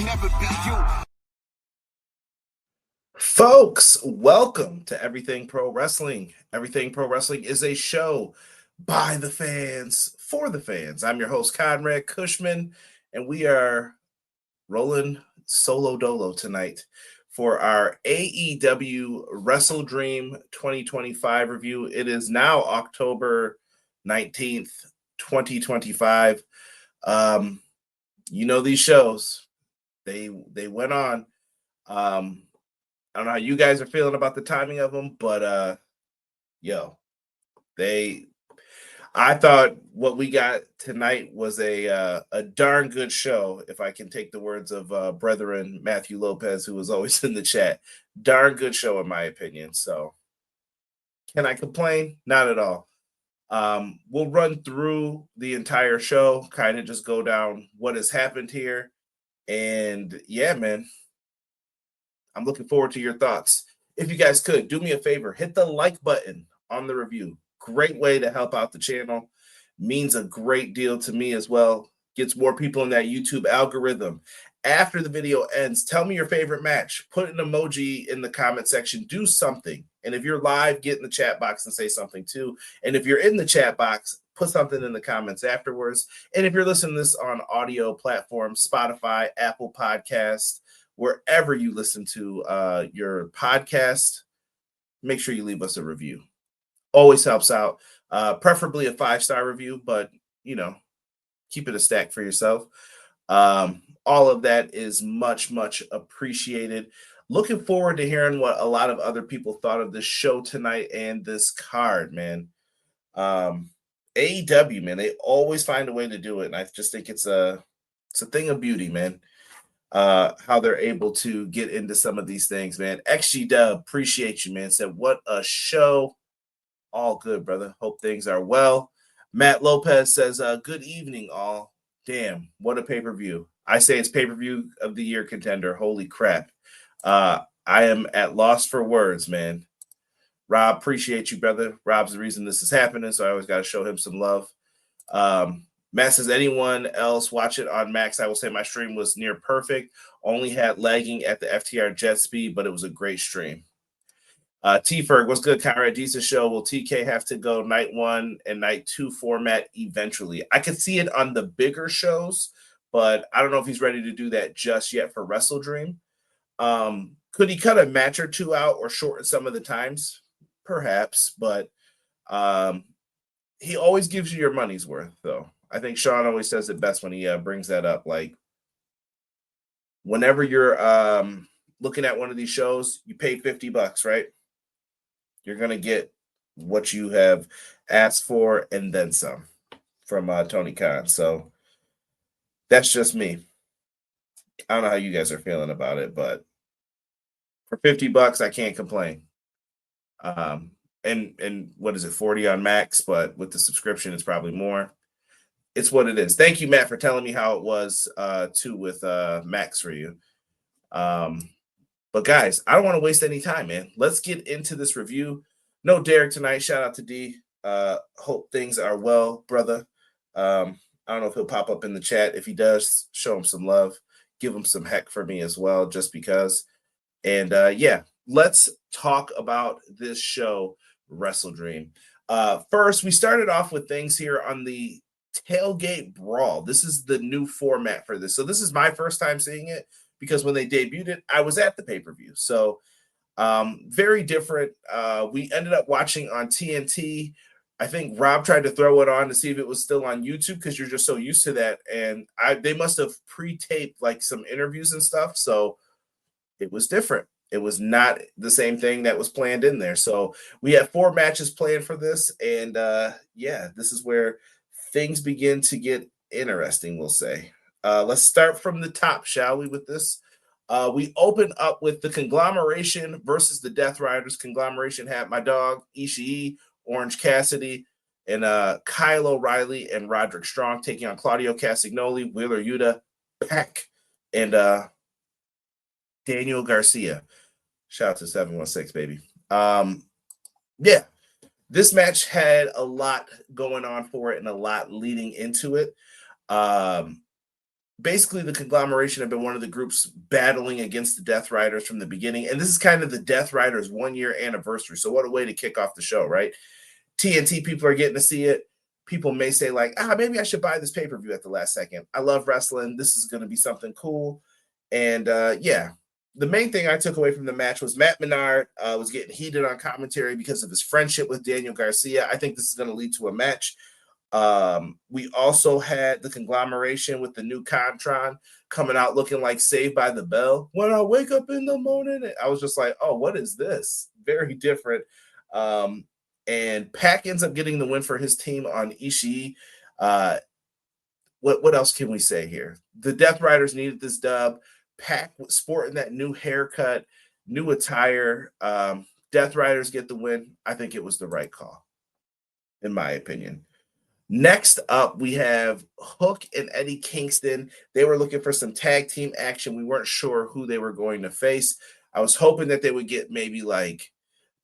never be you. Folks, welcome to Everything Pro Wrestling. Everything Pro Wrestling is a show by the fans, for the fans. I'm your host, Conrad Cushman, and we are rolling solo dolo tonight for our AEW WrestleDream 2025 review. It is now October 19th, 2025. You know these shows. They went on. I don't know how you guys are feeling about the timing of them, but I thought what we got tonight was a darn good show, if I can take the words of brethren Matthew Lopez, who was always in the chat. Darn good show, in my opinion. So can I complain? Not at all. We'll run through the entire show, kind of just go down what has happened here. And yeah, man, I'm looking forward to your thoughts. If you guys could, do me a favor, hit the like button on the review. Great way to help out the channel. Means a great deal to me as well. Gets more people in that YouTube algorithm. After the video ends, tell me your favorite match. Put an emoji in the comment section. Do something. And if you're live, get in the chat box and say something too. And if you're in the chat box, put something in the comments afterwards. And if you're listening to this on audio platforms, Spotify, Apple Podcasts, wherever you listen to your podcast, make sure you leave us a review. Always helps out. Preferably a 5-star review, but, you know, keep it a stack for yourself. All of that is much, much appreciated. Looking forward to hearing what a lot of other people thought of this show tonight and this card, man. AEW, man, they always find a way to do it, and I just think it's a thing of beauty, man. How they're able to get into some of these things, man. XG Dub, appreciate you, man. Said, what a show. All good, brother. Hope things are well. Matt Lopez says, good evening, all. Damn, what a pay-per-view. I say it's pay-per-view of the year contender. Holy crap. I am at loss for words, man. Rob, appreciate you, brother. Rob's the reason this is happening, so I always got to show him some love. Matt says, anyone else watch it on Max? I will say my stream was near perfect. Only had lagging at the FTR jet speed, but it was a great stream. T-Ferg, what's good, Conrad? Decent show. Will TK have to go night 1 and night 2 format eventually? I could see it on the bigger shows, but I don't know if he's ready to do that just yet for WrestleDream. Could he cut a match or two out or shorten some of the times? Perhaps, but he always gives you your money's worth, though. I think Sean always says it best when he brings that up. Like, whenever you're looking at one of these shows, you pay $50, right? You're going to get what you have asked for and then some from Tony Khan. So that's just me. I don't know how you guys are feeling about it, but for $50, I can't complain. And what is it, 40 on Max, but with the subscription, it's probably more. It's what it is. Thank you, Matt, for telling me how it was too with Max for you. But guys, I don't want to waste any time, man. Let's get into this review. No Derek tonight. Shout out to D. Hope things are well, brother. I don't know if he'll pop up in the chat. If he does, show him some love. Give him some heck for me as well, just because. And yeah, let's talk about this show, WrestleDream. First, we started off with things here on the Tailgate Brawl. This is the new format for this. So this is my first time seeing it, because when they debuted it, I was at the pay-per-view. So very different. We ended up watching on TNT. I think Rob tried to throw it on to see if it was still on YouTube, because you're just so used to that. And they must have pre-taped like some interviews and stuff. So it was different. It was not the same thing that was planned in there. So we have 4 matches planned for this. And yeah, this is where things begin to get interesting, we'll say. Let's start from the top, shall we, with this? We open up with the Conglomeration versus the Death Riders. Conglomeration had my dog, Ishii, Orange Cassidy, and Kyle O'Reilly and Roderick Strong taking on Claudio Castagnoli, Wheeler Yuta, Pac, and Daniel Garcia. Shout out to 716, baby. Yeah, this match had a lot going on for it and a lot leading into it. basically the conglomeration have been one of the groups battling against the Death Riders from the beginning. And this is kind of the Death Riders 1 year anniversary. So what a way to kick off the show, right? TNT people are getting to see it. People may say like, maybe I should buy this pay-per-view at the last second. I love wrestling. This is going to be something cool. And the main thing I took away from the match was Matt Menard was getting heated on commentary because of his friendship with Daniel Garcia. I think this is going to lead to a match. We also had the conglomeration with the new Contron coming out looking like Saved by the Bell. When I wake up in the morning, I was just like, oh, what is this? Very different. And Pac ends up getting the win for his team on Ishii. What else can we say here? The Death Riders needed this dub. Pac sporting that new haircut, new attire. Death Riders get the win. I think it was the right call, in my opinion. Next up, we have Hook and Eddie Kingston. They were looking for some tag team action. We weren't sure who they were going to face. I was hoping that they would get maybe like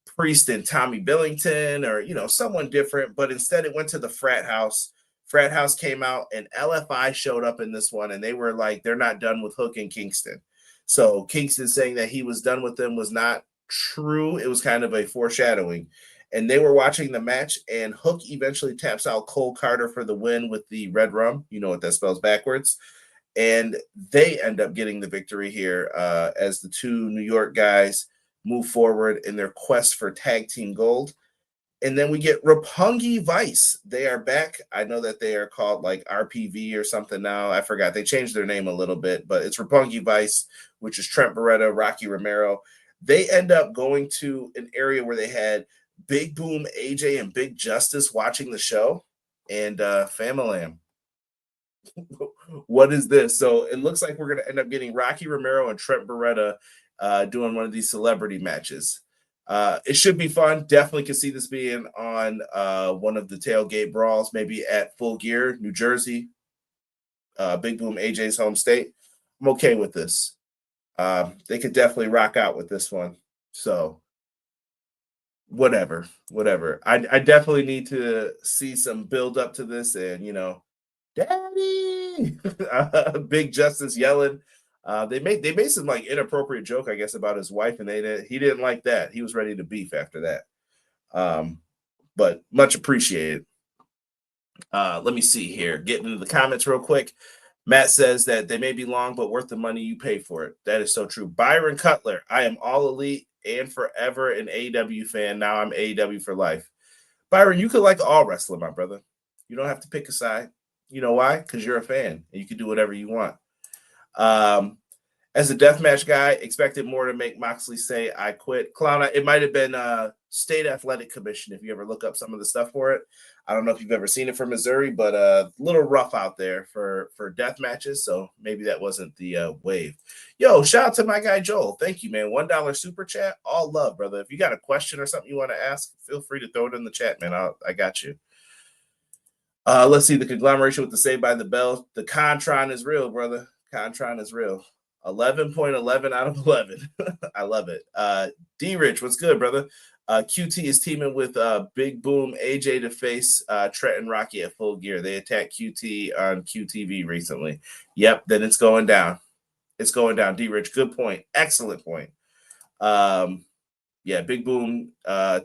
Priest and Tommy Billington or, someone different. But instead, it went to the Frat House. Frat House came out and LFI showed up in this one. And they were like, they're not done with Hook and Kingston. So Kingston saying that he was done with them was not true. It was kind of a foreshadowing. And they were watching the match, and Hook eventually taps out Cole Carter for the win with the red rum. You know what that spells backwards. And they end up getting the victory here as the two New York guys move forward in their quest for tag team gold. And then we get Roppongi Vice. They are back. I know that they are called like RPV or something now. I forgot. They changed their name a little bit, but it's Roppongi Vice, which is Trent Beretta, Rocky Romero. They end up going to an area where they had Big Boom, AJ, and Big Justice watching the show, and Famalam. What is this? So it looks like we're going to end up getting Rocky Romero and Trent Beretta doing one of these celebrity matches. It should be fun. Definitely can see this being on one of the tailgate brawls, maybe at Full Gear, New Jersey. Big Boom, AJ's home state. I'm okay with this. They could definitely rock out with this one. So whatever. I definitely need to see some build up to this, and Daddy, Big Justice yelling. They made some like inappropriate joke, I guess, about his wife, and he didn't like that. He was ready to beef after that. But much appreciated. Let me see here. Getting into the comments real quick. Matt says that they may be long, but worth the money you pay for it. That is so true. Byron Cutler, I am all elite and forever an AEW fan. Now I'm AEW for life. Byron, you could like all wrestling, my brother. You don't have to pick a side. You know why? Because you're a fan and you can do whatever you want. As a deathmatch guy, expected more to make Moxley say, I quit. Clown, it might have been State Athletic Commission if you ever look up some of the stuff for it. I don't know if you've ever seen it from Missouri, but a little rough out there for death matches. So maybe that wasn't the wave. Yo, shout out to my guy Joel. Thank you, man. $1 super chat. All love, brother. If you got a question or something you want to ask, feel free to throw it in the chat, man. I got you. Let's see the conglomeration with the Saved by the Bell. The Contron is real, brother. Contron is real. 11.11 out of 11. I love it. D-Rich, what's good, brother? QT is teaming with Big Boom AJ to face Trent and Rocky at Full Gear. They attacked QT on QTV recently. Yep, then it's going down. It's going down. D-Rich, good point. Excellent point. Yeah, Big Boom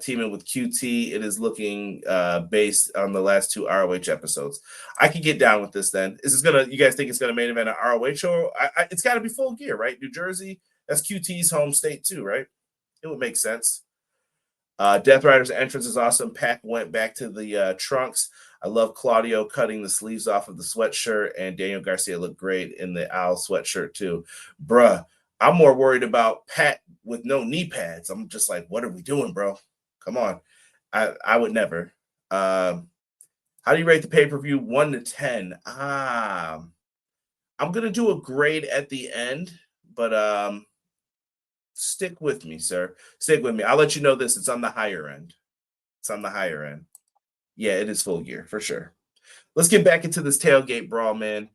teaming with QT. It is looking based on the last two ROH episodes. I can get down with this then. Is this gonna? You guys think it's gonna main event an ROH show? It's got to be Full Gear, right? New Jersey. That's QT's home state too, right? It would make sense. Death Rider's entrance is awesome. Pac went back to the trunks. I love Claudio cutting the sleeves off of the sweatshirt, and Daniel Garcia looked great in the owl sweatshirt too. Bruh, I'm more worried about Pat with no knee pads. I'm just like, what are we doing, bro? Come on. I would never. How do you rate the pay-per-view 1 to 10? I'm going to do a grade at the end, but stick with me, sir. Stick with me. I'll let you know this. It's on the higher end. It's on the higher end. Yeah, it is Full Gear for sure. Let's get back into this tailgate brawl, man.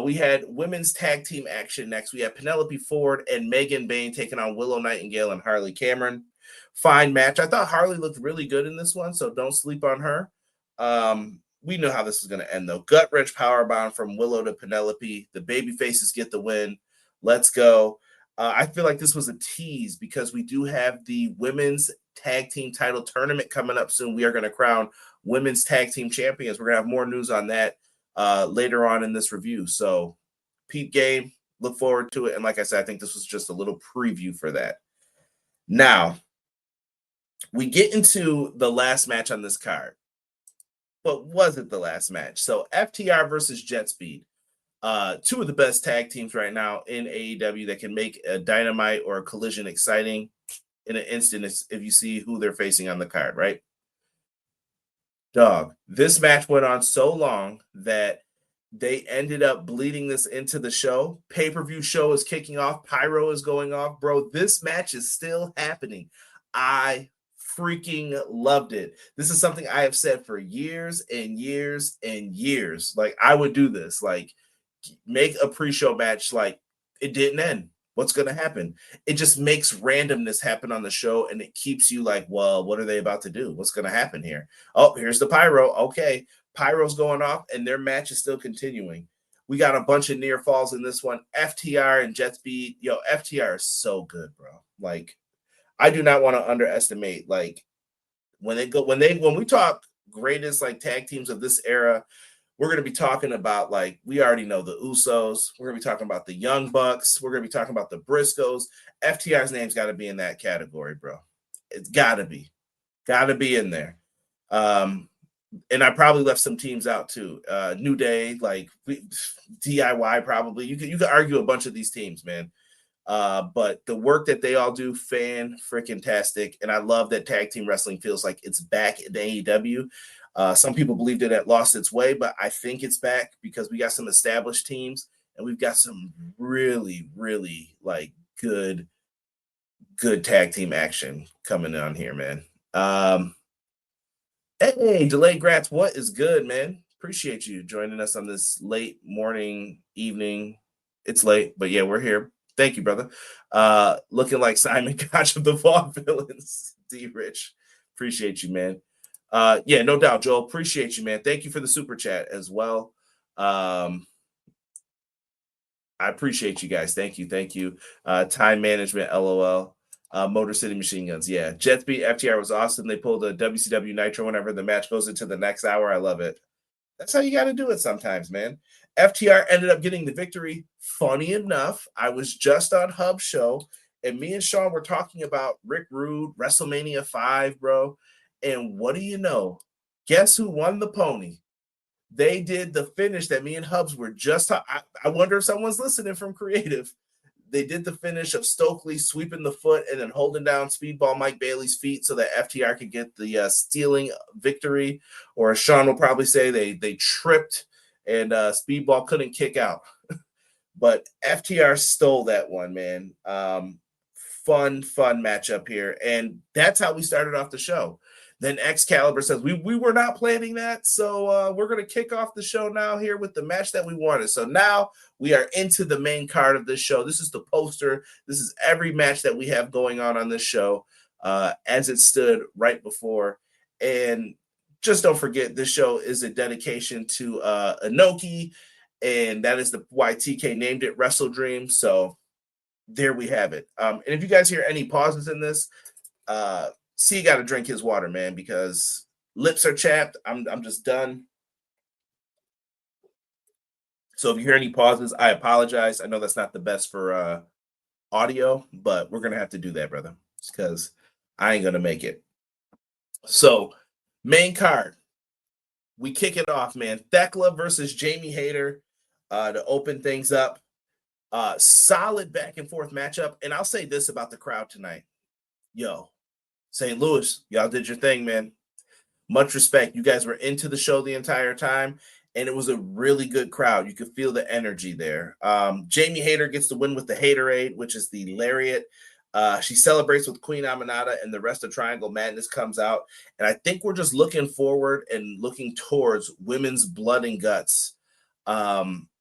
We had women's tag team action next. We had Penelope Ford and Megan Bayne taking on Willow Nightingale and Harley Cameron. Fine match. I thought Harley looked really good in this one, so don't sleep on her. we know how this is going to end, though. Gut wrench powerbomb from Willow to Penelope. The baby faces get the win. Let's go. I feel like this was a tease because we do have the women's tag team title tournament coming up soon. We are going to crown women's tag team champions. We're going to have more news on that later on in this review. So, peep game. Look forward to it. And like I said, I think this was just a little preview for that. Now, we get into the last match on this card. But was it the last match? So FTR versus Jet Speed. Two of the best tag teams right now in AEW that can make a Dynamite or a Collision exciting in an instant if you see who they're facing on the card, right? Dog, this match went on so long that they ended up bleeding this into the show. Pay-per-view show is kicking off. Pyro is going off. Bro, this match is still happening. I freaking loved it. This is something I have said for years and years and years. Like, I would do this. Like, make a pre-show match like it didn't end. What's going to happen? It just makes randomness happen on the show, and it keeps you like, well, what are they about to do? What's going to happen here? Oh, here's the Pyro. Okay, Pyro's going off, and their match is still continuing. We got a bunch of near falls in this one. FTR and Jet Speed. Yo, FTR is so good, bro. Like, I do not want to underestimate, like, when we talk greatest like tag teams of this era, we're going to be talking about, like, we already know the Usos. We're going to be talking about the Young Bucks. We're going to be talking about the Briscoes. FTR's name's got to be in that category, bro. It's got to be. Got to be in there. And I probably left some teams out too. New Day, like DIY probably. You could argue a bunch of these teams, man. But the work that they all do, fan-freaking-tastic. And I love that tag team wrestling feels like it's back in AEW. Some people believed it had lost its way, but I think it's back because we got some established teams and we've got some really, really like good tag team action coming on here, man. Hey, Delayed Grats, what is good, man? Appreciate you joining us on this late morning, evening. It's late, but yeah, we're here. Thank you, brother. Looking like Simon Koch of the Vaudevillains. D Rich. Appreciate you, man. Yeah, no doubt, Joel. Appreciate you, man. Thank you for the super chat as well. I appreciate you guys. Thank you. Time management, LOL. Motor City Machine Guns. Yeah. Jet Speed FTR was awesome. They pulled a WCW Nitro whenever the match goes into the next hour. I love it. That's how you got to do it sometimes, man. FTR ended up getting the victory. Funny enough, I was just on Hub Show, and me and Sean were talking about Rick Rude, WrestleMania 5, bro. And what do you know? Guess who won the pony? They did the finish that me and Hubs were just I wonder if someone's listening from Creative. They did the finish of Stokely sweeping the foot and then holding down Speedball Mike Bailey's feet so that FTR could get the stealing victory. Or as Sean will probably say, they tripped and Speedball couldn't kick out. But FTR stole that one, man. Fun matchup here. And that's how we started off the show. Then Excalibur says, we were not planning that, so we're going to kick off the show now here with the match that we wanted. So now we are into the main card of this show. This is the poster. This is every match that we have going on this show as it stood right before. And just don't forget, this show is a dedication to Inoki, and that is why TK named it WrestleDream. So there we have it. And if you guys hear any pauses in this, C got to drink his water, man, because lips are chapped. I'm just done. So if you hear any pauses, I apologize. I know that's not the best for audio, but we're going to have to do that, brother, because I ain't going to make it. So main card, we kick it off, man. Thekla versus Jamie Hayter to open things up. Solid back and forth matchup. And I'll say this about the crowd tonight. Yo, St. Louis, y'all did your thing, man. Much respect. You guys were into the show the entire time, and it was a really good crowd. You could feel the energy there. Jamie Hayter gets the win with the Haterade, which is the lariat. She celebrates with Queen Aminata, and the rest of Triangle Madness comes out. And I think we're just looking forward and looking towards Women's Blood and Guts.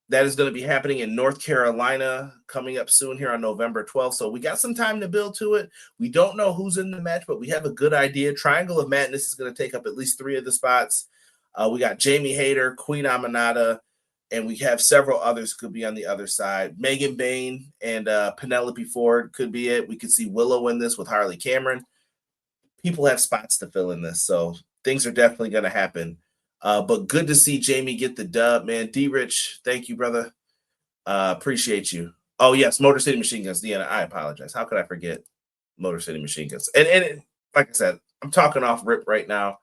That is going to be happening in North Carolina coming up soon here on November 12th. So we got some time to build to it. We don't know who's in the match, but we have a good idea. Triangle of Madness is going to take up at least 3 of the spots. We got Jamie Hayter, Queen Aminata, and we have several others could be on the other side. Megan Bain and Penelope Ford could be it. We could see Willow in this with Harley Cameron. People have spots to fill in this, so things are definitely going to happen. But good to see Jamie get the dub, man. D-Rich, thank you, brother. Appreciate you. Oh, yes, Motor City Machine Guns. Deanna, I apologize. How could I forget Motor City Machine Guns? And like I said, I'm talking off rip right now.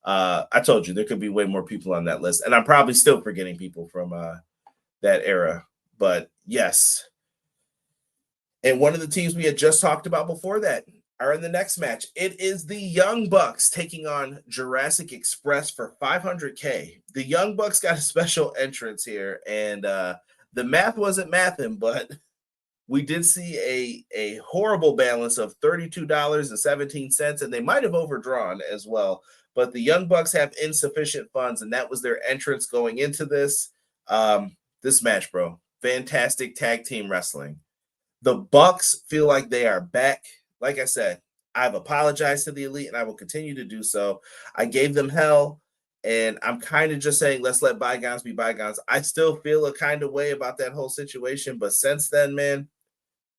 I told you there could be way more people on that list, and I'm probably still forgetting people from that era. But yes. And one of the teams we had just talked about before that are in the next match. It is the Young Bucks taking on Jurassic Express for $500K. The Young Bucks got a special entrance here, and the math wasn't mathing, but we did see a horrible balance of $32.17, and they might have overdrawn as well. But the Young Bucks have insufficient funds, and that was their entrance going into this this match, bro. Fantastic tag team wrestling. The Bucks feel like they are back. Like I said, I've apologized to the Elite, and I will continue to do so. I gave them hell, and I'm kind of just saying, let's let bygones be bygones. I still feel a kind of way about that whole situation, but since then, man,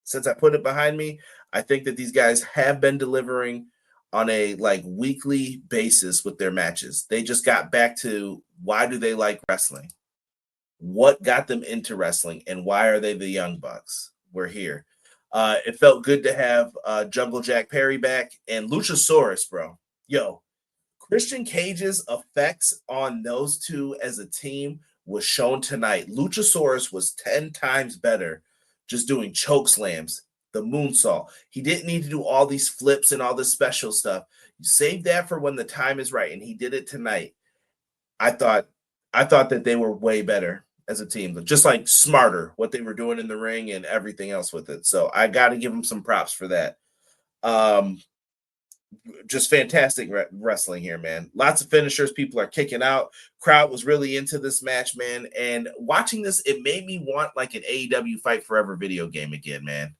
since I put it behind me, I think that these guys have been delivering on a weekly basis with their matches. They just got back to why do they like wrestling? What got them into wrestling, and why are they the Young Bucks? We're here. It felt good to have Jungle Jack Perry back and Luchasaurus, bro. Yo, Christian Cage's effects on those two as a team was shown tonight. Luchasaurus was 10 times better just doing choke slams, the moonsault. He didn't need to do all these flips and all this special stuff. You save that for when the time is right, and he did it tonight. I thought that they were way better as a team, just smarter what they were doing in the ring and everything else with it. So I got to give them some props for that. Just fantastic wrestling here, man. Lots of finishers. People are kicking out. Crowd was really into this match, man. And watching this, it made me want an AEW Fight Forever video game again, man.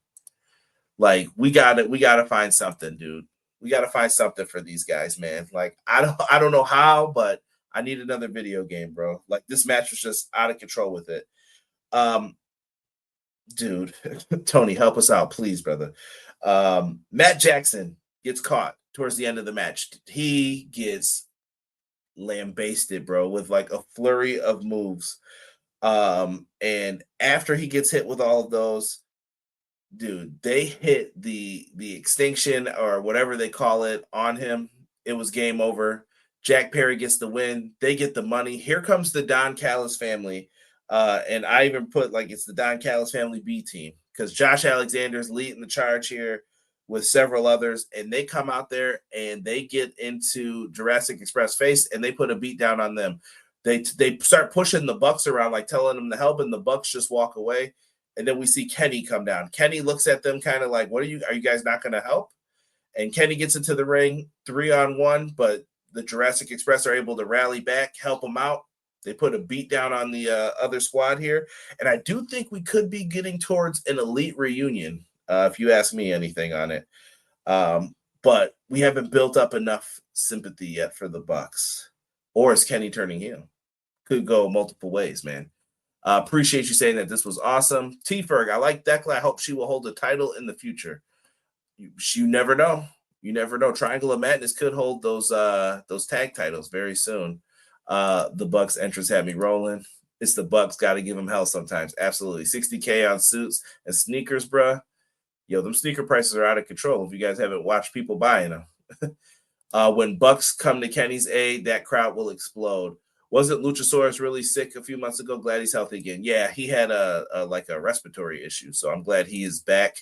We gotta find something, dude. We gotta find something for these guys, man. I don't know how, but I need another video game, bro. This match was just out of control with it. Dude, Toni, help us out, please, brother. Matt Jackson gets caught towards the end of the match. He gets lambasted, bro, with a flurry of moves. And after he gets hit with all of those, dude, they hit the extinction or whatever they call it on him. It was game over. Jack Perry gets the win. They get the money. Here comes the Don Callis family. And I even put it's the Don Callis family B team because Josh Alexander's leading the charge here with several others. And they come out there and they get into Jurassic Express face and they put a beat down on them. They start pushing the Bucks around, telling them to help, and the Bucks just walk away. And then we see Kenny come down. Kenny looks at them kind of are you guys not going to help? And Kenny gets into the ring 3-on-1, but the Jurassic Express are able to rally back, help them out. They put a beat down on the other squad here. And I do think we could be getting towards an Elite reunion, if you ask me anything on it. But we haven't built up enough sympathy yet for the Bucks. Or is Kenny turning heel? Could go multiple ways, man. Appreciate you saying that this was awesome. T-Ferg, I like Thekla. I hope she will hold the title in the future. You never know. You never know. Triangle of Madness could hold those tag titles very soon. The Bucks entrance had me rolling. It's the Bucks. Got to give them hell sometimes. Absolutely. $60K on suits and sneakers, bruh. Yo, them sneaker prices are out of control. If you guys haven't watched people buying them. When Bucks come to Kenny's aid, that crowd will explode. Wasn't Luchasaurus really sick a few months ago? Glad he's healthy again. Yeah, he had a respiratory issue, so I'm glad he is back.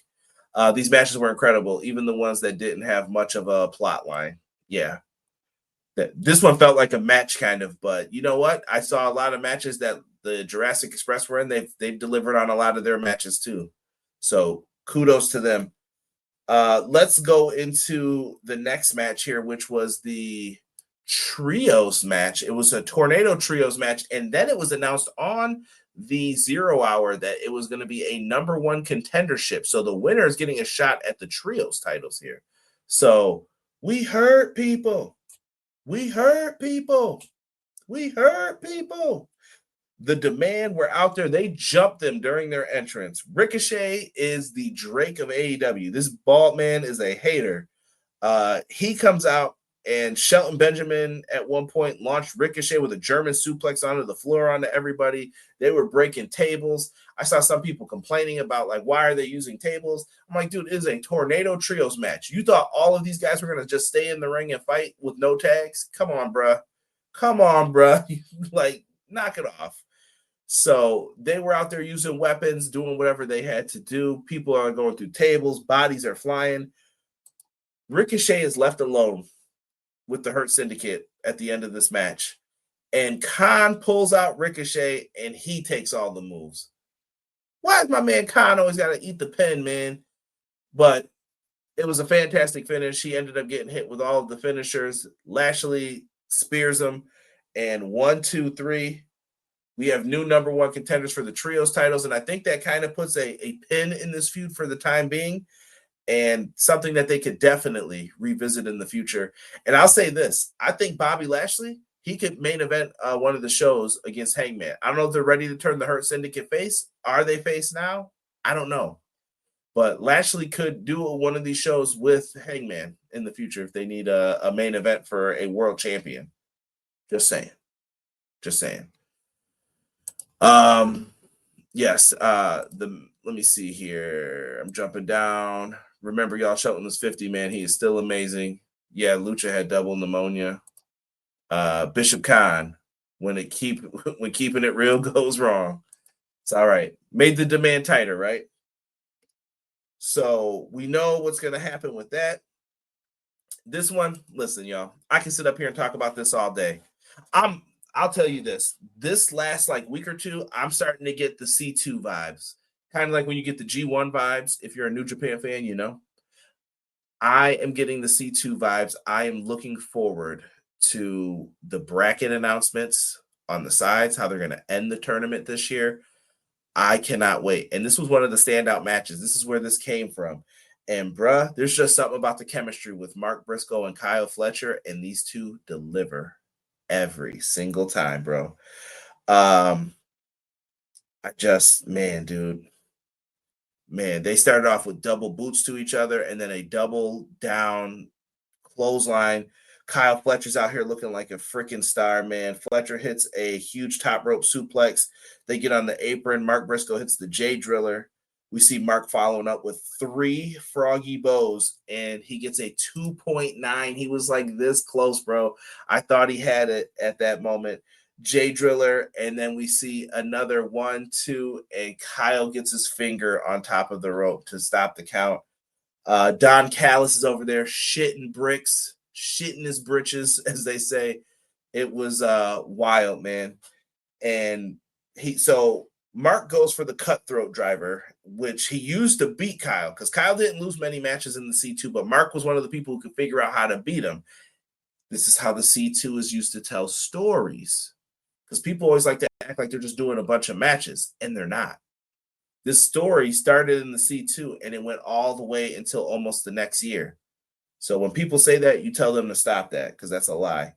These matches were incredible, even the ones that didn't have much of a plot line. Yeah. This one felt like a match kind of, but you know what? I saw a lot of matches that the Jurassic Express were in. They've delivered on a lot of their matches too. So kudos to them. Let's go into the next match here, which was the Trios match. It was a Tornado Trios match, and then it was announced on the 0 hour that it was going to be a number one contendership. So the winner is getting a shot at the Trios titles here. So we heard people. We heard people. We hurt people. The Demand were out there. They jumped them during their entrance. Ricochet is the Drake of AEW. This bald man is a hater. He comes out, and Shelton Benjamin at one point launched Ricochet with a German suplex onto the floor onto everybody. They were breaking tables. I saw some people complaining about, like, why are they using tables? I'm like, dude, it is a tornado trios match. You thought all of these guys were going to just stay in the ring and fight with no tags? Come on, bruh. Come on, bruh. Like, knock it off. So they were out there using weapons, doing whatever they had to do. People are going through tables. Bodies are flying. Ricochet is left alone with the Hurt Syndicate at the end of this match. And Khan pulls out Ricochet, and he takes all the moves. Why is my man Khan always got to eat the pen, man? But it was a fantastic finish. He ended up getting hit with all of the finishers. Lashley spears him. And 1, 2, 3, we have new number one contenders for the trios titles. And I think that kind of puts a pin in this feud for the time being, and something that they could definitely revisit in the future. And I'll say this. I think Bobby Lashley, he could main event one of the shows against Hangman. I don't know if they're ready to turn the Hurt Syndicate face. Are they face now? I don't know. But Lashley could do one of these shows with Hangman in the future if they need a main event for a world champion. Just saying. Just saying. Yes. Let me see here. I'm jumping down. Remember, y'all, Shelton was 50, man. He is still amazing. Yeah, Lucha had double pneumonia. Bishop Khan, when keeping it real goes wrong. It's all right. Made the demand tighter, right? So we know what's going to happen with that. This one, listen, y'all, I can sit up here and talk about this all day. I'll tell you this last like week or two, I'm starting to get the C2 vibes. Kind of like when you get the G1 vibes, if you're a New Japan fan, you know. I am getting the C2 vibes. I am looking forward to the bracket announcements on the sides, how they're going to end the tournament this year. I cannot wait. And this was one of the standout matches. This is where this came from. And bruh, there's just something about the chemistry with Mark Briscoe and Kyle Fletcher, and these two deliver every single time, bro. Man, they started off with double boots to each other and then a double down clothesline. Kyle Fletcher's out here looking like a freaking star, man. Fletcher hits a huge top rope suplex. They get on the apron. Mark Briscoe hits the J Driller. We see Mark following up with 3 froggy bows, and he gets a 2.9. He was like this close, bro. I thought he had it at that moment. J Driller, and then we see another 1, 2, and Kyle gets his finger on top of the rope to stop the count. Don Callis is over there shitting bricks, shitting his britches, as they say. It was wild, man. And Mark goes for the cutthroat driver, which he used to beat Kyle, because Kyle didn't lose many matches in the C2, but Mark was one of the people who could figure out how to beat him. This is how the C2 is used to tell stories, because people always like to act like they're just doing a bunch of matches, and they're not. This story started in the C2, and it went all the way until almost the next year. So when people say that, you tell them to stop that, because that's a lie.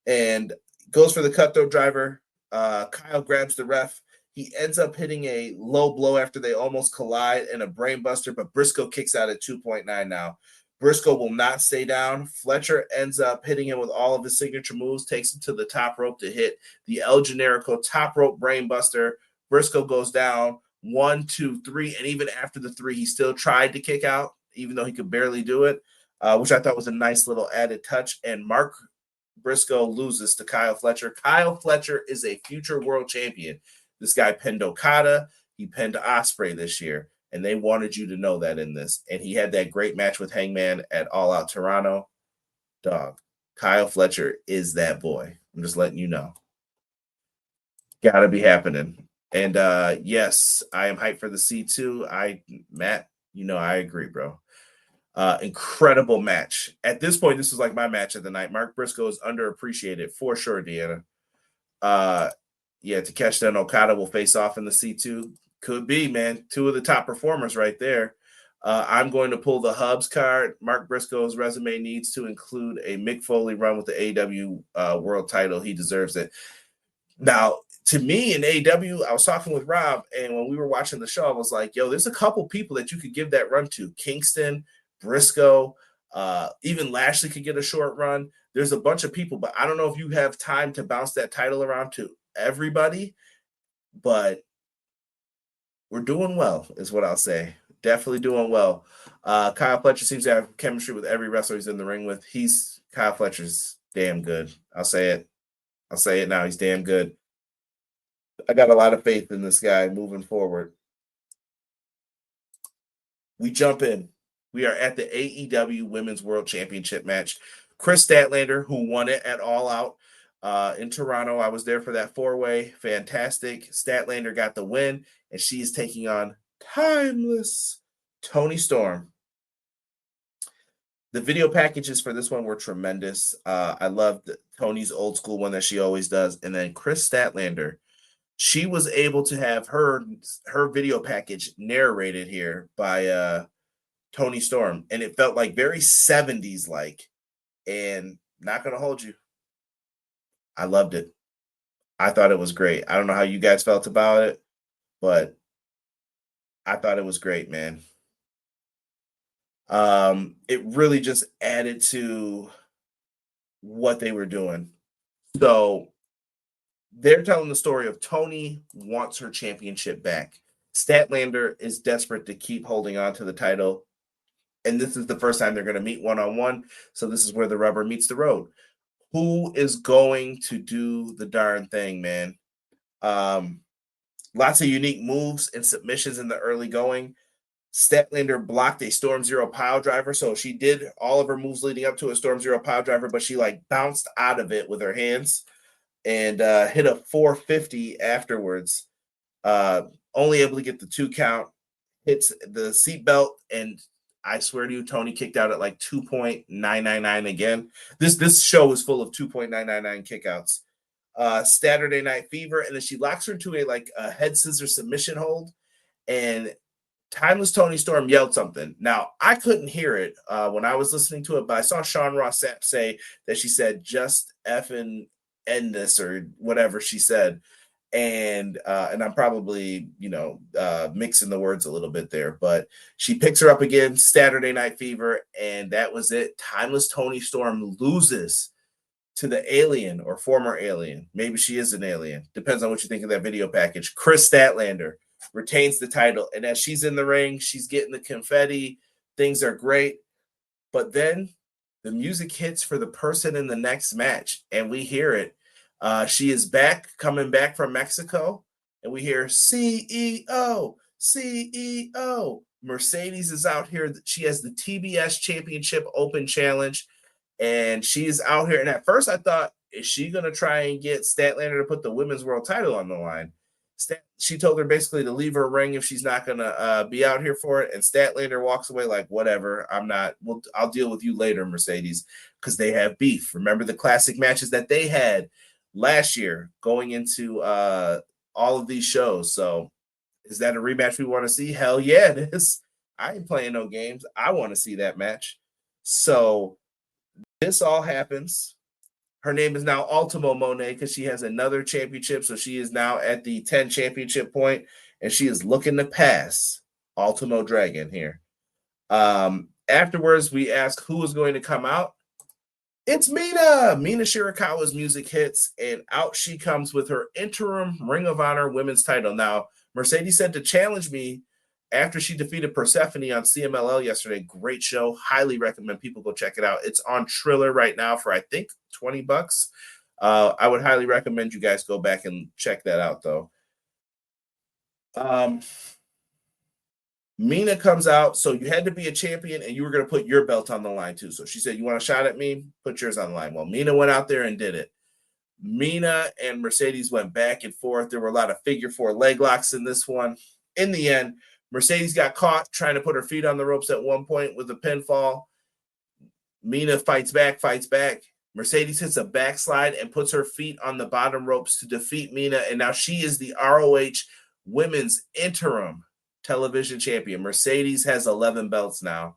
And goes for the cutthroat driver. Kyle grabs the ref. He ends up hitting a low blow after they almost collide and a brain buster, but Briscoe kicks out at 2.9 now. Briscoe will not stay down. Fletcher ends up hitting him with all of his signature moves, takes him to the top rope to hit the El Generico top rope brain buster. Briscoe goes down 1, 2, 3, and even after the 3, he still tried to kick out, even though he could barely do it, which I thought was a nice little added touch. And Mark Briscoe loses to Kyle Fletcher. Kyle Fletcher is a future world champion. This guy penned Okada. He penned Ospreay this year, and they wanted you to know that in this. And he had that great match with Hangman at All Out Toronto. Dog, Kyle Fletcher is that boy. I'm just letting you know. Gotta be happening. And yes, I am hyped for the C2. Matt, you know I agree, bro. Incredible match. At this point, this was like my match of the night. Mark Briscoe is underappreciated for sure, Deanna. Yeah, Takeshita and Okada will face off in the C2. Could be, man. 2 of the top performers right there. I'm going to pull the Hubs card. Mark Briscoe's resume needs to include a Mick Foley run with the AEW world title. He deserves it. Now, to me in AEW, I was talking with Rob, and when we were watching the show, I was like, yo, there's a couple people that you could give that run to. Kingston, Briscoe, even Lashley could get a short run. There's a bunch of people, but I don't know if you have time to bounce that title around to everybody, but we're doing well, is what I'll say. Definitely doing well. Kyle Fletcher seems to have chemistry with every wrestler he's in the ring with. Kyle Fletcher's damn good. I'll say it now. He's damn good. I got a lot of faith in this guy moving forward. We jump in. We are at the AEW Women's World Championship match. Kris Statlander, who won it at All Out in Toronto. I was there for that four-way. Fantastic. Statlander got the win, and she is taking on timeless Toni Storm. The video packages for this one were tremendous. I loved Toni's old school one that she always does. And then Kris Statlander, she was able to have her video package narrated here by Toni Storm. And it felt like very 70s like. And not going to hold you, I loved it. I thought it was great. I don't know how you guys felt about it, but I thought it was great, man. It really just added to what they were doing. So they're telling the story of Toni wants her championship back. Statlander is desperate to keep holding on to the title. And this is the first time they're going to meet one-on-one. So this is where the rubber meets the road. Who is going to do the darn thing, man? Lots of unique moves and submissions in the early going. Statlander blocked a Storm Zero pile driver. So she did all of her moves leading up to a Storm Zero pile driver, but she like bounced out of it with her hands and hit a 450 afterwards. Only able to get the 2 count, hits the seatbelt, and I swear to you, Toni kicked out at like 2.999 again. This show is full of 2.999 kickouts. Saturday Night Fever, and then she locks her into a head scissor submission hold, and timeless Toni Storm yelled something. Now, I couldn't hear it when I was listening to it, but I saw Sean Ross Sapp say that she said, just effing end this, or whatever she said. And I'm probably, mixing the words a little bit there, but she picks her up again, Saturday Night Fever, and that was it. Timeless Toni Storm loses to the alien or former alien. Maybe she is an alien. Depends on what you think of that video package. Kris Statlander retains the title, and as she's in the ring, she's getting the confetti. Things are great, but then the music hits for the person in the next match, and we hear it. She is coming back from Mexico, and we hear CEO. Mercedes is out here. She has the TBS Championship Open Challenge, and she's out here. And at first I thought, is she going to try and get Statlander to put the women's world title on the line? She told her basically to leave her ring if she's not going to be out here for it. And Statlander walks away like, whatever, I'm not. I'll deal with you later, Mercedes, because they have beef. Remember the classic matches that they had last year going into all of these shows. So is that a rematch we want to see? Hell yeah, it is. I ain't playing no games. I want to see that match. So this all happens. Her name is now Ultimo Mone because she has another championship. So she is now at the 10 championship point, and she is looking to pass Ultimo Dragon here. Afterwards, we ask who is going to come out. It's Mina. Mina Shirakawa's music hits, and out she comes with her interim Ring of Honor women's title. Now, Mercedes said to challenge me after she defeated Persephone on CMLL yesterday. Great show. Highly recommend people go check it out. It's on Triller right now for, I think, $20. I would highly recommend you guys go back and check that out, though. Mina comes out, so you had to be a champion, and you were going to put your belt on the line, too. So she said, you want a shot at me? Put yours on the line. Well, Mina went out there and did it. Mina and Mercedes went back and forth. There were a lot of figure 4 leg locks in this one. In the end, Mercedes got caught trying to put her feet on the ropes at one point with a pinfall. Mina fights back. Mercedes hits a backslide and puts her feet on the bottom ropes to defeat Mina, and now she is the ROH Women's Interim television champion. Mercedes has 11 belts now.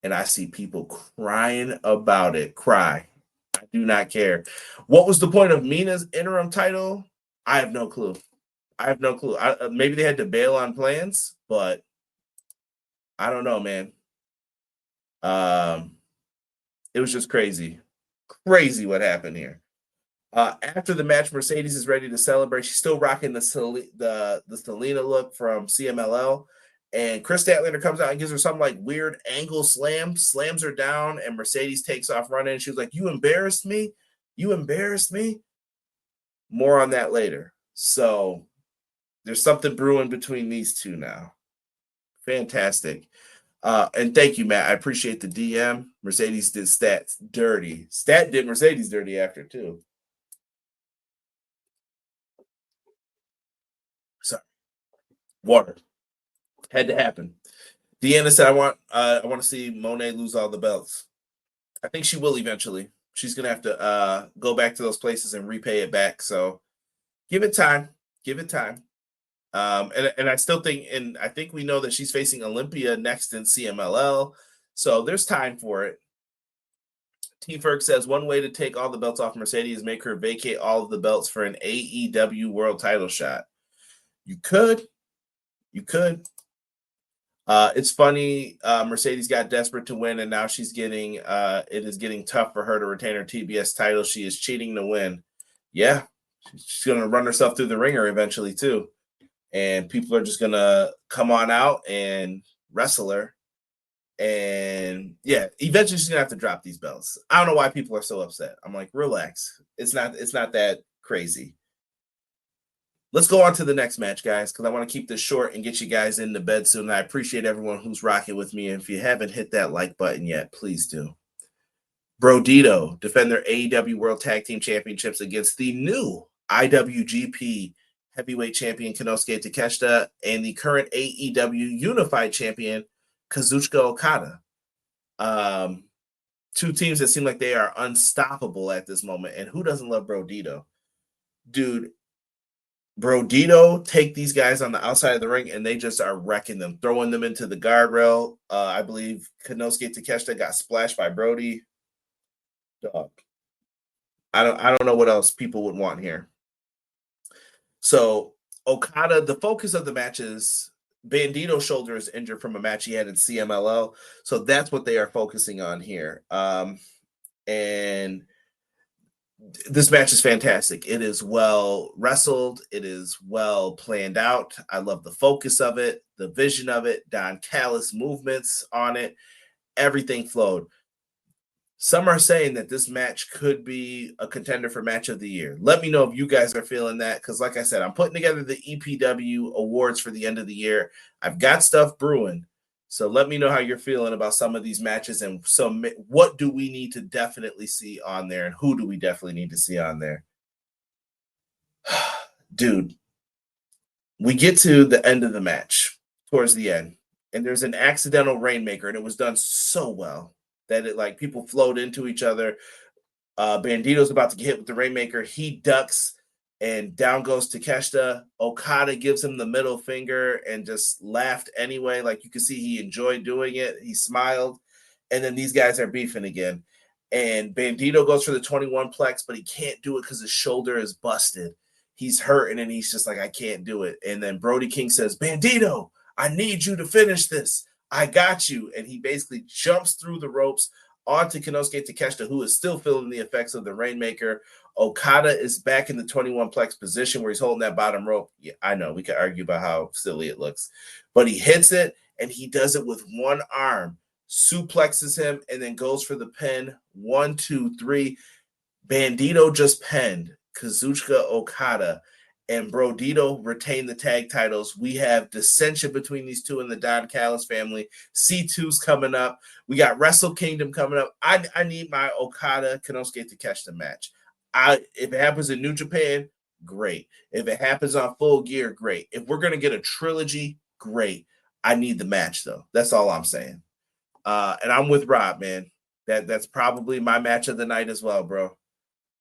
And I see people crying about it. Cry. I do not care. What was the point of Mina's interim title? I have no clue. Maybe they had to bail on plans, but I don't know, man. It was just crazy. Crazy what happened here. After the match, Mercedes is ready to celebrate. She's still rocking the Selena look from CMLL. And Kris Statlander comes out and gives her some like weird angle slam, slams her down, and Mercedes takes off running. She was like, "You embarrassed me? You embarrassed me?" More on that later. So there's something brewing between these two now. Fantastic. And thank you, Matt. I appreciate the DM. Mercedes did Stats dirty. Stat did Mercedes dirty after, too. Sorry. Water. Had to happen. Deanna said, I want to see Mone lose all the belts. I think she will eventually. She's going to have to go back to those places and repay it back. So give it time. Give it time. And I still think, and I think we know that she's facing Olympia next in CMLL. So there's time for it. T. Ferg says, one way to take all the belts off Mercedes is make her vacate all of the belts for an AEW world title shot. You could. It's funny. Mercedes got desperate to win, and now she's getting, it is getting tough for her to retain her TBS title. She is cheating to win. Yeah. She's going to run herself through the ringer eventually, too. And people are just going to come on out and wrestle her. And yeah, eventually she's going to have to drop these belts. I don't know why people are so upset. I'm like, relax. It's not that crazy. Let's go on to the next match, guys, because I want to keep this short and get you guys into bed soon. And I appreciate everyone who's rocking with me. And if you haven't hit that like button yet, please do. Bandido defend their AEW World Tag Team Championships against the new IWGP Heavyweight Champion Konosuke Takeshita and the current AEW Unified Champion Kazuchika Okada. Two teams that seem like they are unstoppable at this moment. And who doesn't love Bandido? Dude, Bandido take these guys on the outside of the ring and they just are wrecking them, throwing them into the guardrail. I believe Konosuke Takeshita got splashed by Brody. Dog. I don't know what else people would want here. So Okada, the focus of the match is Bandido's shoulder is injured from a match he had in CMLL. So that's what they are focusing on here. And this match is fantastic. It is well wrestled. It is well planned out. I love the focus of it, the vision of it, Don Callis movements on it. Everything flowed. Some are saying that this match could be a contender for match of the year. Let me know if you guys are feeling that, because like I said, I'm putting together the EPW awards for the end of the year. I've got stuff brewing. So let me know how you're feeling about some of these matches and what do we need to definitely see on there and who do we definitely need to see on there. Dude, we get to the end of the match, towards the end, and there's an accidental Rainmaker, and it was done so well that it like people flowed into each other. Bandido's about to get hit with the Rainmaker. He ducks and down goes Takeshita. Okada gives him the middle finger and just laughed anyway. Like you can see he enjoyed doing it. He smiled. And then these guys are beefing again. And Bandido goes for the 21 plex, but he can't do it because his shoulder is busted. He's hurting and he's just like, I can't do it. And then Brody King says, Bandido, I need you to finish this. I got you. And he basically jumps through the ropes onto Konosuke Takeshita, who is still feeling the effects of the Rainmaker. Okada is back in the 21 plex position where he's holding that bottom rope. Yeah, I know we could argue about how silly it looks, but he hits it and he does it with one arm, suplexes him, and then goes for the pin. 1, 2, 3. Bandido just pinned Kazuchika Okada, and Bandido retained the tag titles. We have dissension between these two in the Don Callis family. C2's coming up. We got Wrestle Kingdom coming up. I need my Okada Konosuke Takeshita match. If it happens in New Japan, great. If it happens on Full Gear, great. If we're going to get a trilogy, great. I need the match, though. That's all I'm saying. And I'm with Rob, man. That's probably my match of the night as well, bro.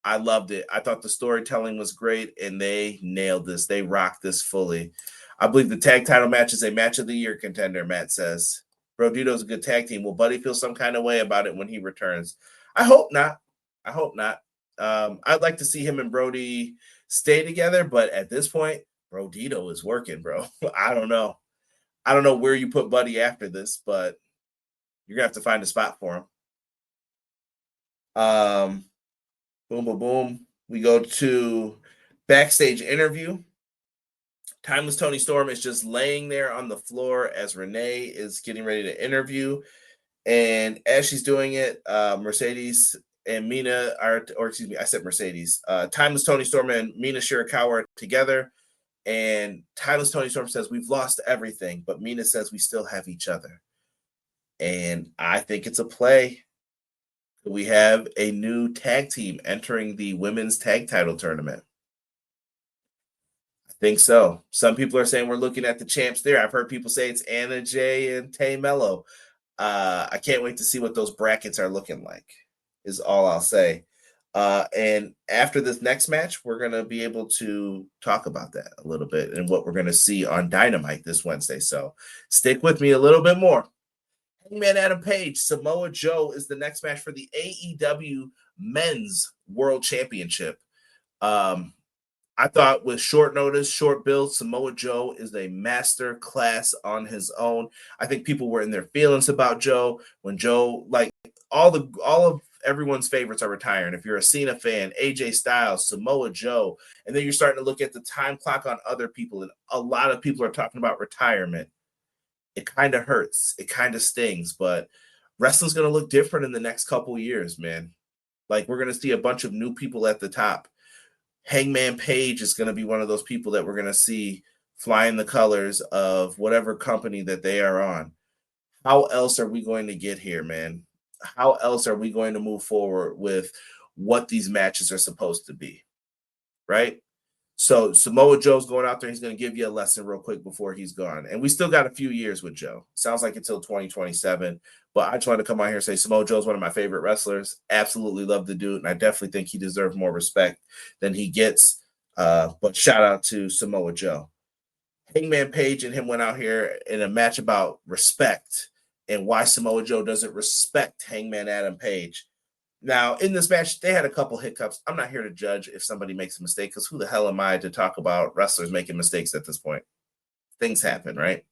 I loved it. I thought the storytelling was great, and they nailed this. They rocked this fully. I believe the tag title match is a match of the year contender, Matt says. Bandido's a good tag team. Will Buddy feel some kind of way about it when he returns? I hope not. I hope not. I'd like to see him and Brody stay together, but at this point, Bandido is working, bro. I don't know. I don't know where you put Buddy after this, but you're gonna have to find a spot for him. Boom, boom, boom. We go to backstage interview. Timeless Toni Storm is just laying there on the floor as Renee is getting ready to interview. And as she's doing it, Mercedes and Mina are, or excuse me, I said Mercedes. Timeless Toni Storm and Mina Shirakawa are together. And Timeless Toni Storm says, we've lost everything, but Mina says we still have each other. And I think it's a play. We have a new tag team entering the women's tag title tournament. I think so. Some people are saying we're looking at the champs there. I've heard people say it's Anna Jay and Tay Mello. I can't wait to see what those brackets are looking like, is all I'll say. And after this next match, we're going to be able to talk about that a little bit and what we're going to see on Dynamite this Wednesday. So stick with me a little bit more. Hangman Adam Page, Samoa Joe is the next match for the AEW Men's World Championship. I thought with short notice, short build, Samoa Joe is a master class on his own. I think people were in their feelings about Joe when Joe, like all of everyone's favorites are retiring. If you're a Cena fan, AJ Styles, Samoa Joe, and then you're starting to look at the time clock on other people, and a lot of people are talking about retirement. It kind of hurts. It kind of stings, but wrestling's going to look different in the next couple of years, man. Like we're going to see a bunch of new people at the top. Hangman Page is going to be one of those people that we're going to see flying the colors of whatever company that they are on. How else are we going to get here, man? How else are we going to move forward with what these matches are supposed to be, right? So Samoa Joe's going out there. He's going to give you a lesson real quick before he's gone. And we still got a few years with Joe. Sounds like until 2027. But I just wanted to come out here and say Samoa Joe's one of my favorite wrestlers. Absolutely love the dude. And I definitely think he deserves more respect than he gets. But shout out to Samoa Joe. Hangman Page and him went out here in a match about respect and why Samoa Joe doesn't respect Hangman Adam Page. Now, in this match, they had a couple hiccups. I'm not here to judge if somebody makes a mistake because who the hell am I to talk about wrestlers making mistakes at this point? Things happen, right?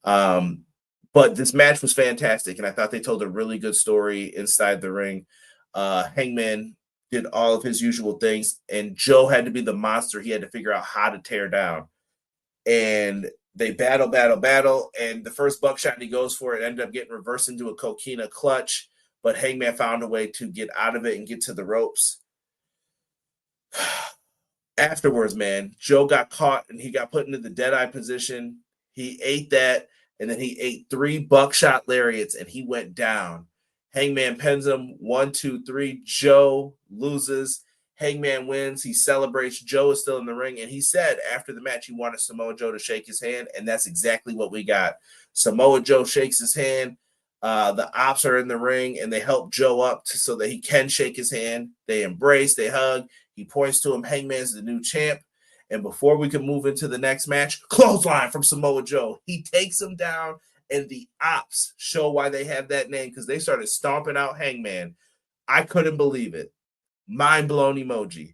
But this match was fantastic, and I thought they told a really good story inside the ring. Hangman did all of his usual things, and Joe had to be the monster. He had to figure out how to tear down. And they battle, and the first buckshot he goes for it ended up getting reversed into a coquina clutch. But Hangman found a way to get out of it and get to the ropes. Afterwards, man, Joe got caught and he got put into the dead-eye position. He ate that, and then he ate 3 buckshot lariats, and he went down. Hangman pins him 1, 2, 3. Joe loses. Hangman wins. He celebrates. Joe is still in the ring, and he said after the match he wanted Samoa Joe to shake his hand, and that's exactly what we got. Samoa Joe shakes his hand. The ops are in the ring and they help Joe up so that he can shake his hand. They embrace, they hug. He points to him. Hangman's the new champ. And before we can move into the next match, clothesline from Samoa Joe. He takes him down, and the ops show why they have that name because they started stomping out Hangman. I couldn't believe it. Mind blown emoji.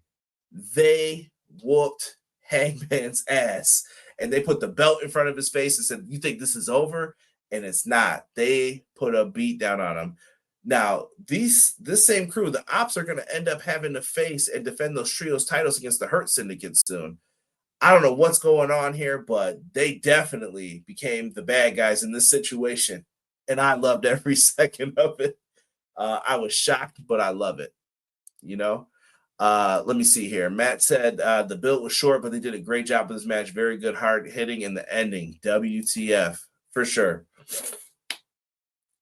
They whooped Hangman's ass, and they put the belt in front of his face and said, "You think this is over?" And it's not. They put a beat down on him. Now, this same crew, the ops, are going to end up having to face and defend those trios titles against the Hurt Syndicate soon. I don't know what's going on here, but they definitely became the bad guys in this situation. And I loved every second of it. I was shocked, but I love it. You know? Let me see here. Matt said the build was short, but they did a great job with this match. Very good, hard hitting in the ending. WTF, for sure.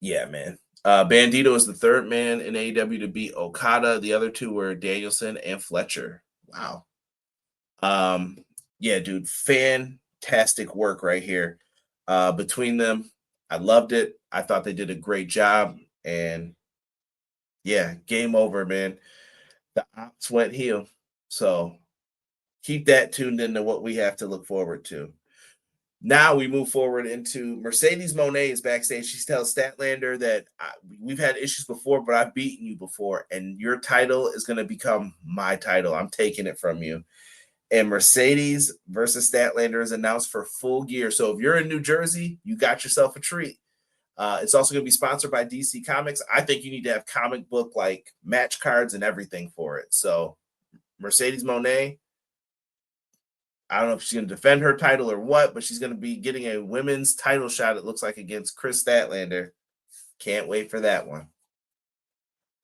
Yeah, man. Bandido is the third man in AEW to beat Okada. The other two were Danielson and Fletcher. Wow. Yeah, dude, fantastic work right here. Between them, I loved it. I thought they did a great job. And yeah, game over, man. The ops went heel. So keep that tuned into what we have to look forward to. Now we move forward into Mercedes Mone is backstage. She tells Statlander that we've had issues before, but I've beaten you before, and your title is going to become my title. I'm taking it from you. And Mercedes versus Statlander is announced for Full Gear. So if you're in New Jersey, you got yourself a treat. It's also going to be sponsored by DC Comics. I think you need to have comic book like match cards and everything for it. So Mercedes Mone, I don't know if she's going to defend her title or what, but she's going to be getting a women's title shot, it looks like, against Kris Statlander. Can't wait for that one.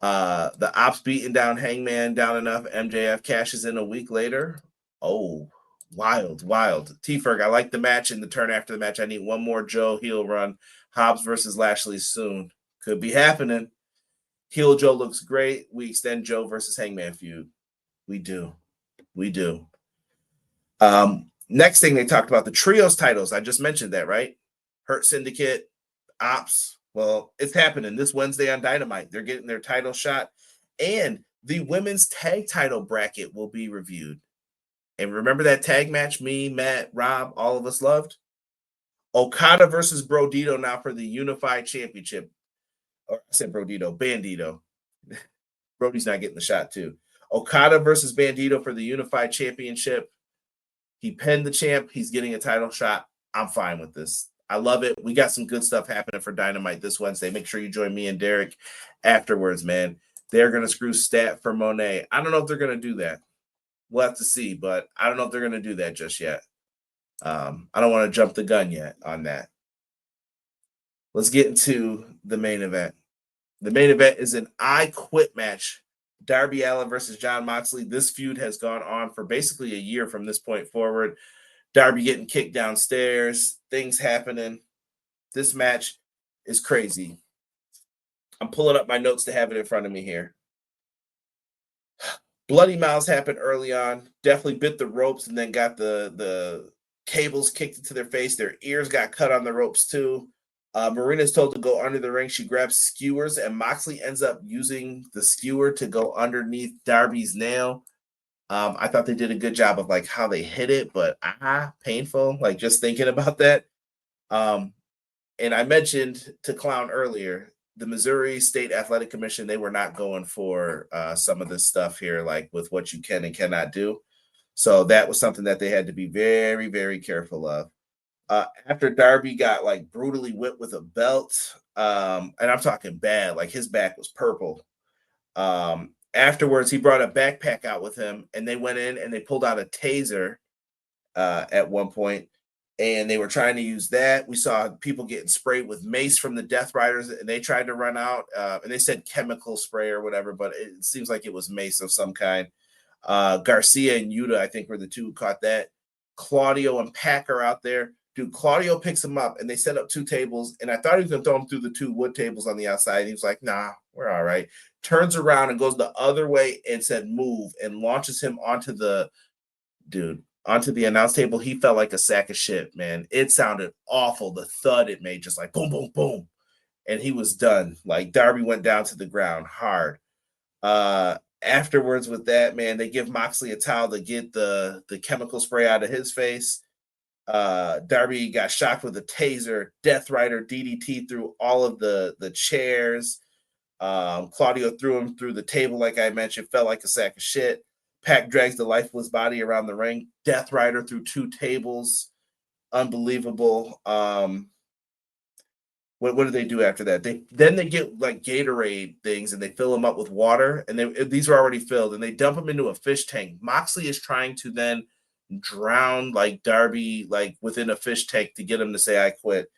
The Ops beating down Hangman down enough. MJF cashes in a week later. Oh, wild. T-Ferg, I like the match and the turn after the match. I need one more Joe heel run. Hobbs versus Lashley soon. Could be happening. Heel Joe looks great. We extend Joe versus Hangman feud. We do. Next thing they talked about, the trios titles. I just mentioned that, right? Hurt Syndicate, Ops. Well, it's happening this Wednesday on Dynamite. They're getting their title shot. And the women's tag title bracket will be reviewed. And remember that tag match me, Matt, Rob, all of us loved? Okada versus Brodido now for the Unified Championship. Or I said Brodido, Bandido. Brody's not getting the shot too. Okada versus Bandido for the Unified Championship. He pinned the champ. He's getting a title shot. I'm fine with this. I love it. We got some good stuff happening for Dynamite this Wednesday. Make sure you join me and Derek afterwards, man. They're going to screw Stat for Monet. I don't know if they're going to do that. We'll have to see, but I don't know if they're going to do that just yet. I don't want to jump the gun yet on that. Let's get into the main event. The main event is an I Quit match. Darby Allin versus Jon Moxley. This feud has gone on for basically a year from this point forward. Darby getting kicked downstairs, things happening. This match is crazy. I'm pulling up my notes to have it in front of me here. Bloody mouths happened early on. Definitely bit the ropes and then got the cables kicked into their face. Their ears got cut on the ropes too. Marina's told to go under the ring. She grabs skewers, and Moxley ends up using the skewer to go underneath Darby's nail. I thought they did a good job of like how they hit it, but painful. Like just thinking about that. And I mentioned to Clown earlier, the Missouri State Athletic Commission, they were not going for some of this stuff here, like with what you can and cannot do. So that was something that they had to be very, very careful of. After Darby got like brutally whipped with a belt, and I'm talking bad, like his back was purple. Afterwards, he brought a backpack out with him, and they went in and they pulled out a taser at one point, and they were trying to use that. We saw people getting sprayed with mace from the Death Riders, and they tried to run out, and they said chemical spray or whatever, but it seems like it was mace of some kind. Garcia and Yuta, I think, were the two who caught that. Claudio and Pac are out there. Dude, Claudio picks him up, and they set up two tables, and I thought he was going to throw him through the two wood tables on the outside. He was like, nah, we're all right. Turns around and goes the other way and said move and launches him onto the announce table. He felt like a sack of shit, man. It sounded awful. The thud it made, just like boom, boom, boom. And he was done. Like Darby went down to the ground hard. Afterwards with that, man, they give Moxley a towel to get the chemical spray out of his face. Darby got shocked with a taser. Death Rider DDT through all of the chairs. Claudio threw him through the table, like I mentioned, felt like a sack of shit. Pac drags the lifeless body around the ring. Death Rider through two tables. Unbelievable. What do they do after that? They get like Gatorade things and they fill them up with water, and these are already filled, and they dump them into a fish tank. Moxley is trying to then drown like Darby like within a fish tank to get him to say I quit.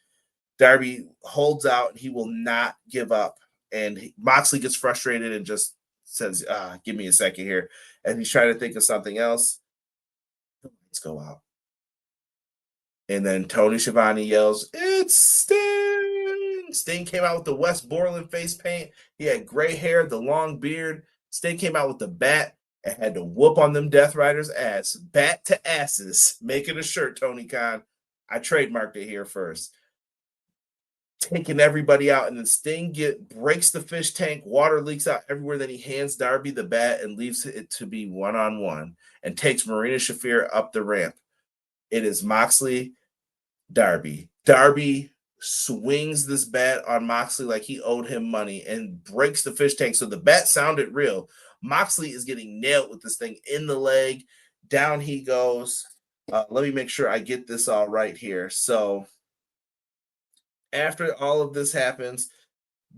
Darby holds out, and he will not give up. And Moxley gets frustrated and just says, give me a second here. And he's trying to think of something else. Let's go out. And then Tony Schiavone yells, it's Sting. Sting came out with the West Borland face paint. He had gray hair, the long beard. Sting came out with the bat and had to whoop on them Death Riders' ass. Bat to asses. Make it a shirt, Tony Khan. I trademarked it here first. Taking everybody out, and then Sting breaks the fish tank, water leaks out everywhere. Then he hands Darby the bat and leaves it to be one-on-one and takes Marina Shafir up the ramp. It is Moxley Darby swings this bat on Moxley like he owed him money and breaks the fish tank. So the bat sounded real. Moxley is getting nailed with this thing in the leg. Down he goes. Let me make sure I get this all right here. So after all of this happens,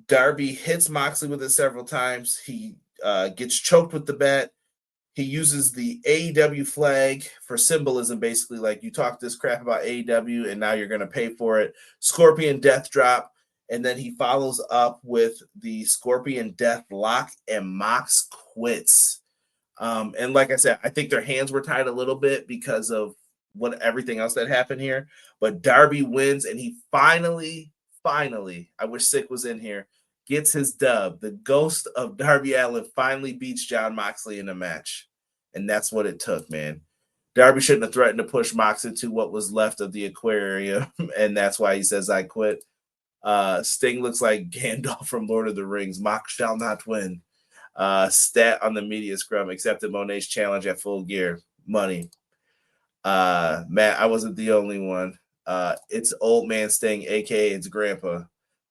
Darby hits Moxley with it several times. He gets choked with the bat. He uses the AEW flag for symbolism, basically, like you talk this crap about AEW and now you're going to pay for it. Scorpion Death Drop, and then he follows up with the Scorpion Death Lock, and Mox quits. And like I said, I think their hands were tied a little bit because of everything else that happened here. But Darby wins, and he finally, I wish Sick was in here, gets his dub. The ghost of Darby Allin finally beats Jon Moxley in a match. And that's what it took, man. Darby shouldn't have threatened to push Mox into what was left of the aquarium. And that's why he says, I quit. Sting looks like Gandalf from Lord of the Rings. Mox shall not win. Stat on the media scrum. Accepted Mone's challenge at Full Gear. Money. Matt, I wasn't the only one. It's old man Sting, aka it's Grandpa.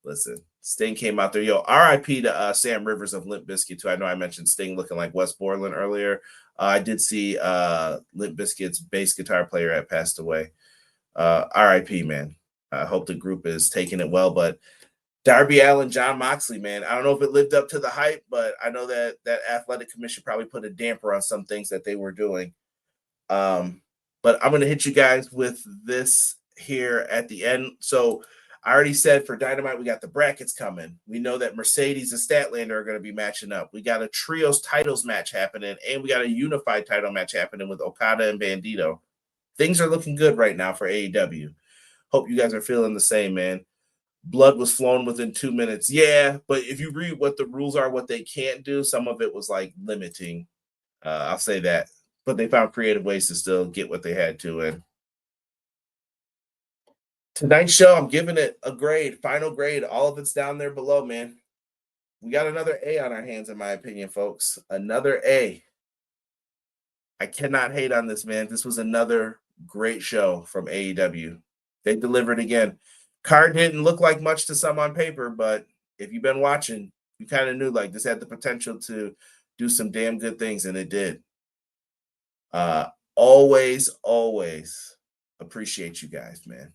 Listen, Sting came out there. Yo, RIP to Sam Rivers of Limp Bizkit, too. I know I mentioned Sting looking like Wes Borland earlier. I did see Limp Bizkit's bass guitar player had passed away. RIP, man. I hope the group is taking it well. But Darby Allin, Jon Moxley, man. I don't know if it lived up to the hype, but I know that athletic commission probably put a damper on some things that they were doing. But I'm going to hit you guys with this here at the end. So I already said for Dynamite, we got the brackets coming. We know that Mercedes and Statlander are going to be matching up. We got a trios titles match happening, and we got a unified title match happening with Okada and Bandido. Things are looking good right now for AEW. Hope you guys are feeling the same, man. Blood was flown within 2 minutes. Yeah, but if you read what the rules are, what they can't do, some of it was like limiting. I'll say that. But they found creative ways to still get what they had to. And tonight's show, I'm giving it a grade, final grade. All of it's down there below, man. We got another A on our hands, in my opinion, folks. Another A. I cannot hate on this, man. This was another great show from AEW. They delivered again. Card didn't look like much to some on paper, but if you've been watching, you kind of knew like this had the potential to do some damn good things, and it did. Always appreciate you guys, man.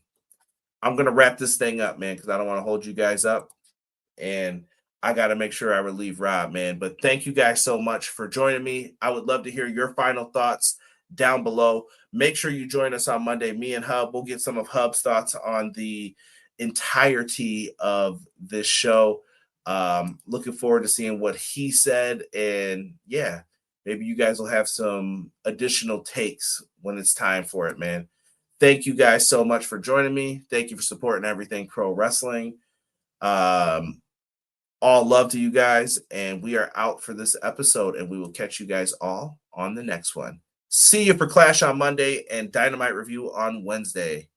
I'm going to wrap this thing up, man, because I don't want to hold you guys up. And I got to make sure I relieve Rob, man. But thank you guys so much for joining me. I would love to hear your final thoughts down below. Make sure you join us on Monday. Me and Hub, we'll get some of Hub's thoughts on the entirety of this show. Looking forward to seeing what he said. And yeah, maybe you guys will have some additional takes when it's time for it, man. Thank you guys so much for joining me. Thank you for supporting everything pro wrestling. All love to you guys. And we are out for this episode, and we will catch you guys all on the next one. See you for Clash on Monday and Dynamite Review on Wednesday.